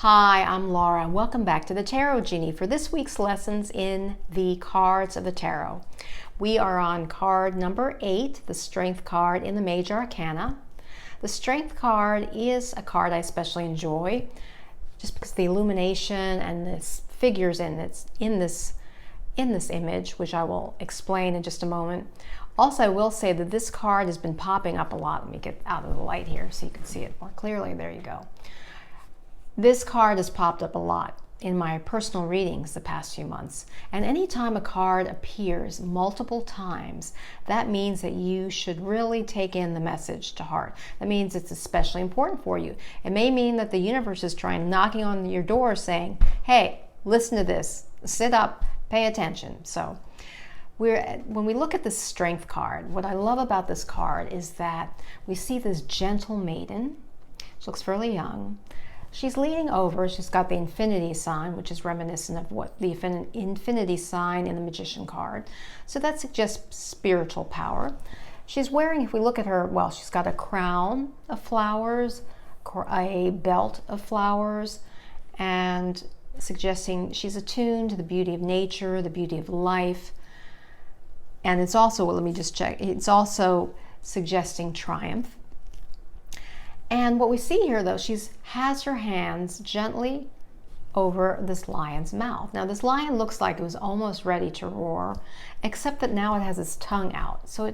Hi, I'm Laura, and welcome back to the Tarot Genie for this week's lessons in the cards of the Tarot. We are on card number 8, the Strength card in the Major Arcana. The Strength card is a card I especially enjoy, just because the illumination and the figures in this image, which I will explain in just a moment. Also, I will say that this card has been popping up a lot. Let me get out of the light here so you can see it more clearly. There you go. This card has popped up a lot in my personal readings the past few months. And anytime a card appears multiple times, that means that you should really take in the message to heart. That means it's especially important for you. It may mean that the universe is knocking on your door saying, hey, listen to this, sit up, pay attention. So when we look at the Strength card, what I love about this card is that we see this gentle maiden. She looks fairly young. She's leaning over. She's got the infinity sign, which is reminiscent of what the infinity sign in the Magician card. So that suggests spiritual power. She's wearing, if we look at her, well, she's got a crown of flowers, a belt of flowers, and suggesting she's attuned to the beauty of nature, the beauty of life. And it's also, well, let me just check, it's also suggesting triumph. And what we see here, though, she has her hands gently over this lion's mouth. Now, this lion looks like it was almost ready to roar, except that now it has its tongue out. So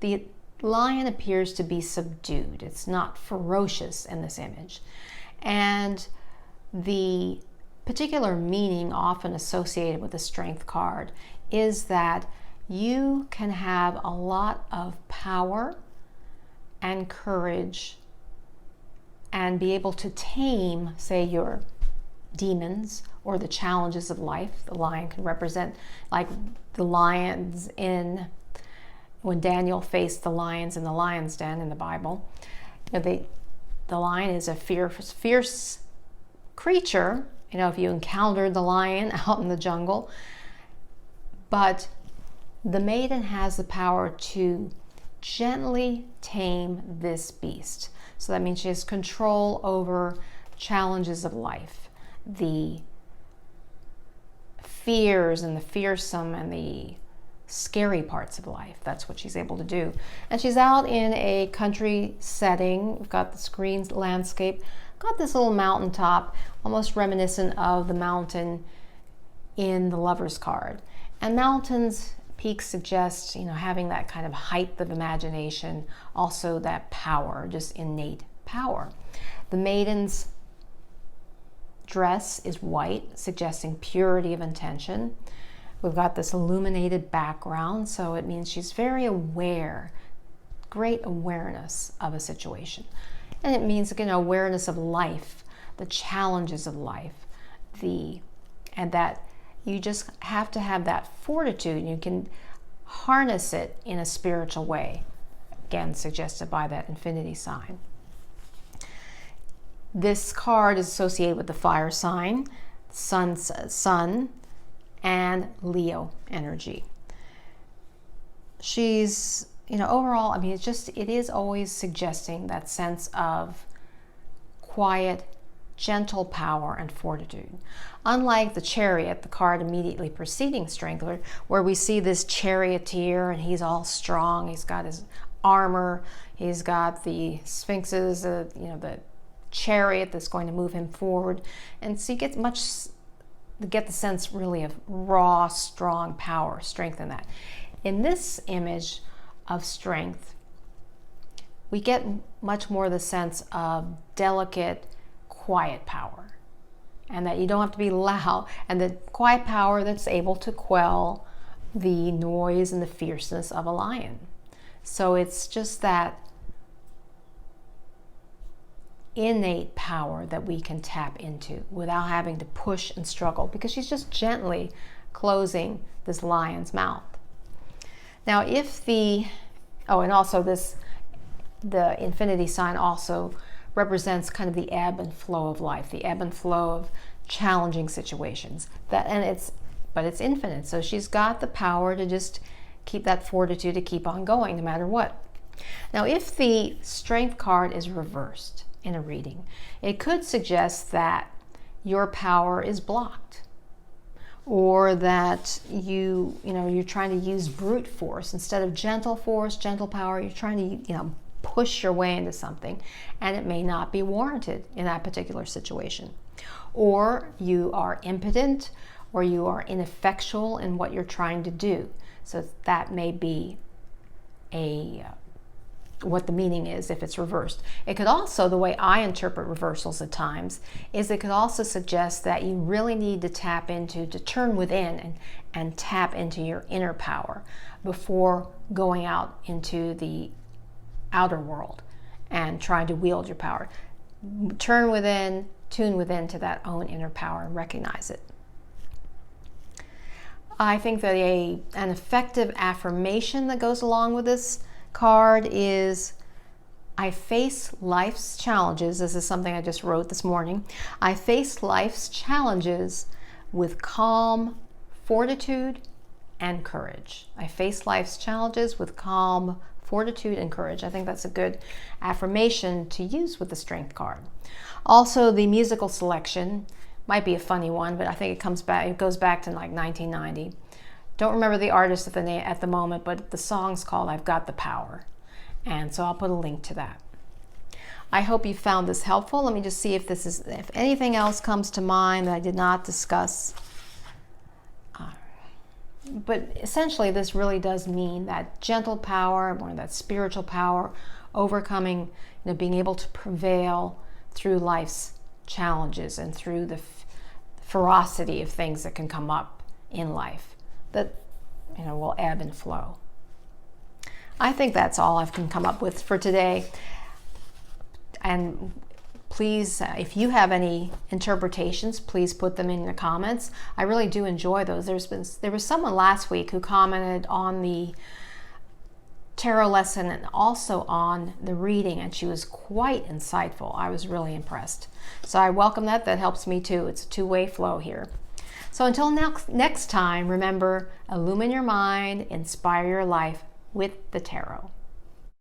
the lion appears to be subdued. It's not ferocious in this image. And the particular meaning often associated with the Strength card is that you can have a lot of power and courage and be able to tame, say, your demons or the challenges of life. The lion can represent, like the lions when Daniel faced the lions in the lion's den in the Bible. The lion is a fierce creature, if you encountered the lion out in the jungle. But the maiden has the power to gently tame this beast. So that means she has control over challenges of life, the fears and the fearsome and the scary parts of life. That's what she's able to do. And she's out in a country setting. We've got the green landscape, got this little mountaintop, almost reminiscent of the mountain in the Lover's card. And mountains, peaks suggest, having that kind of height of imagination, also that power, just innate power. The maiden's dress is white, suggesting purity of intention. We've got this illuminated background, so it means she's very aware, great awareness of a situation. And it means, awareness of life, the challenges of life, and that you just have to have that fortitude. You can harness it in a spiritual way, again suggested by that infinity sign. This card is associated with the fire sign, sun, and Leo energy. She's, overall, it is always suggesting that sense of quiet, gentle power and fortitude. Unlike the Chariot, the card immediately preceding Strength, where we see this charioteer and he's all strong, he's got his armor, he's got the sphinxes, the chariot that's going to move him forward. And so you get the sense really of raw, strong power, strength in that. In this image of Strength, we get much more the sense of delicate, quiet power, and that you don't have to be loud, and the quiet power that's able to quell the noise and the fierceness of a lion. So it's just that innate power that we can tap into without having to push and struggle, because she's just gently closing this lion's mouth. Now, and also the infinity sign also represents kind of the ebb and flow of life, the ebb and flow of challenging situations. But it's infinite. So she's got the power to just keep that fortitude to keep on going no matter what. Now, if the Strength card is reversed, in a reading. It could suggest that your power is blocked, or that you're trying to use brute force instead of gentle force, gentle power. You're trying to push your way into something, and it may not be warranted in that particular situation. Or you are impotent, or you are ineffectual in what you're trying to do. So that may be what the meaning is if it's reversed. It could also, the way I interpret reversals at times, is it could also suggest that you really need to turn within and tap into your inner power before going out into the outer world and trying to wield your power. Turn within, tune within to that own inner power and recognize it. I think that an effective affirmation that goes along with this card is, I face life's challenges. This is something I just wrote this morning. I face life's challenges with calm, fortitude, and courage. I face life's challenges with calm, fortitude, and courage. I think that's a good affirmation to use with the Strength card. Also, the musical selection might be a funny one, but I think it goes back to like 1990. Don't remember the artist at the moment, but the song's called I've Got the Power. And so I'll put a link to that. I hope you found this helpful. Let me just see if anything else comes to mind that I did not discuss. But essentially, this really does mean that gentle power, or that spiritual power, overcoming, being able to prevail through life's challenges and through the ferocity of things that can come up in life that will ebb and flow. I think that's all I can come up with for today. And please, if you have any interpretations, please put them in the comments. I really do enjoy those. There was someone last week who commented on the tarot lesson and also on the reading, and she was quite insightful. I was really impressed. So I welcome that. That helps me too. It's a two-way flow here. So until next time, remember, illumine your mind, inspire your life with the tarot.